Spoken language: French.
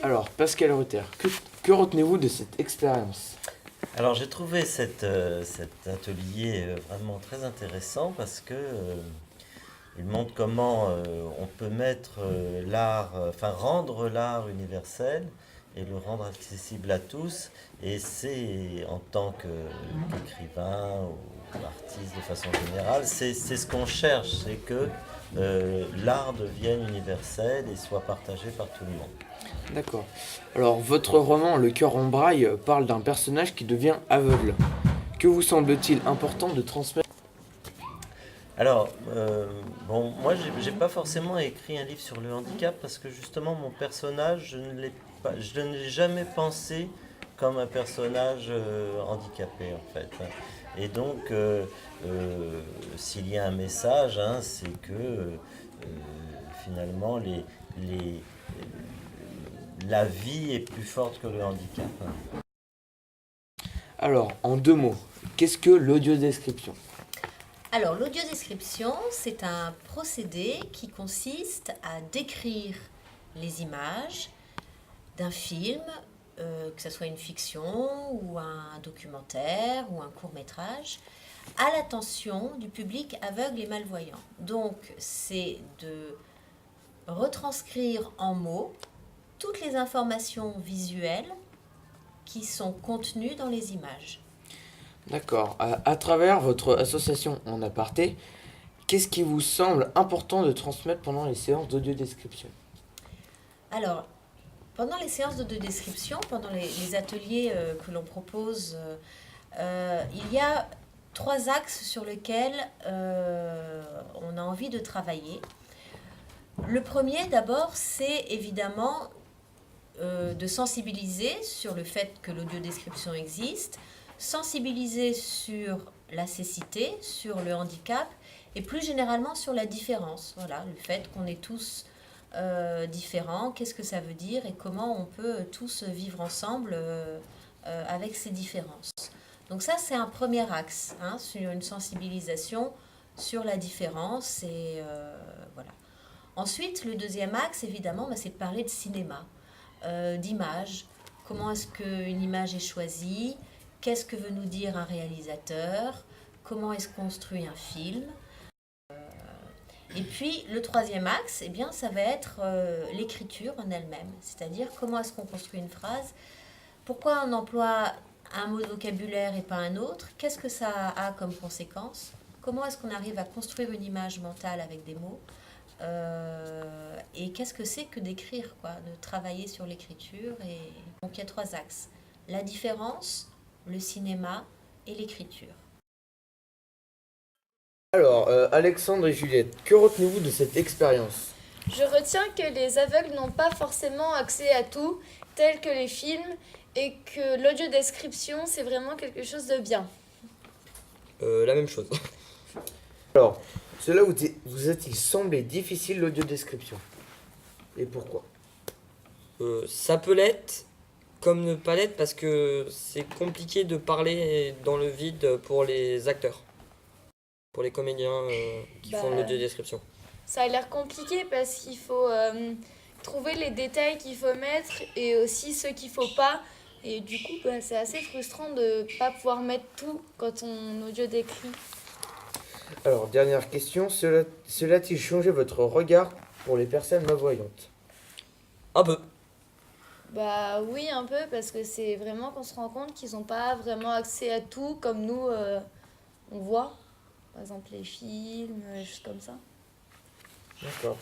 Alors, Pascal Rutter, que retenez-vous de cette expérience? Alors j'ai trouvé cet atelier vraiment très intéressant parce que il montre comment on peut mettre l'art, enfin rendre l'art universel et le rendre accessible à tous. Et c'est en tant qu'écrivain ou artiste de façon générale, c'est ce qu'on cherche, c'est que l'art devienne universel et soit partagé par tout le monde. D'accord. Alors, votre roman Le cœur en braille parle d'un personnage qui devient aveugle. Que vous semble-t-il important de transmettre? Alors, bon, moi, j'ai pas forcément écrit un livre sur le handicap parce que justement, mon personnage, je ne l'ai jamais pensé comme un personnage handicapé en fait. Et donc, s'il y a un message, hein, c'est que finalement, les, la vie est plus forte que le handicap. Alors, en 2 mots, qu'est-ce que l'audiodescription? Alors, l'audiodescription, c'est un procédé qui consiste à décrire les images d'un film, que ce soit une fiction ou un documentaire ou un court-métrage, à l'attention du public aveugle et malvoyant. Donc, c'est de retranscrire en mots toutes les informations visuelles qui sont contenues dans les images. D'accord. À travers votre association En Aparté, qu'est-ce qui vous semble important de transmettre pendant les séances d'audiodescription? Alors, pendant les séances de description, pendant les ateliers que l'on propose, il y a 3 axes sur lesquels on a envie de travailler. Le premier, d'abord, c'est évidemment de sensibiliser sur le fait que l'audiodescription existe, sensibiliser sur la cécité, sur le handicap et plus généralement sur la différence. Voilà, le fait qu'on est tous différents, qu'est-ce que ça veut dire et comment on peut tous vivre ensemble avec ces différences. Donc ça, c'est un premier axe, hein, sur une sensibilisation sur la différence et voilà. Ensuite, le deuxième axe, évidemment, c'est de parler de cinéma, d'image. Comment est-ce qu'une image est choisie? Qu'est-ce que veut nous dire un réalisateur? Comment est-ce construit un film? Et puis, le troisième axe, eh bien, ça va être l'écriture en elle-même. C'est-à-dire, comment est-ce qu'on construit une phrase? Pourquoi on emploie un mot de vocabulaire et pas un autre? Qu'est-ce que ça a comme conséquence? Comment est-ce qu'on arrive à construire une image mentale avec des mots? Et qu'est-ce que c'est que d'écrire, quoi, de travailler sur l'écriture. Et donc, il y a 3 axes. La différence, le cinéma et l'écriture. Alors, Alexandre et Juliette, que retenez-vous de cette expérience? Je retiens que les aveugles n'ont pas forcément accès à tout, tel que les films, et que l'audiodescription, c'est vraiment quelque chose de bien. La même chose. Alors, cela vous a-t-il semblé difficile l'audiodescription? Et pourquoi? Ça peut l'être, comme ne pas l'être, parce que c'est compliqué de parler dans le vide pour les acteurs, pour les comédiens qui font de l'audiodescription. Ça a l'air compliqué parce qu'il faut trouver les détails qu'il faut mettre et aussi ceux qu'il faut pas. Et du coup, c'est assez frustrant de ne pas pouvoir mettre tout quand on audio décrit. Alors, dernière question, cela a-t-il changé votre regard pour les personnes malvoyantes? Un peu. Bah oui, un peu, parce que c'est vraiment qu'on se rend compte qu'ils n'ont pas vraiment accès à tout comme nous, on voit. Par exemple, les films, des choses comme ça. D'accord.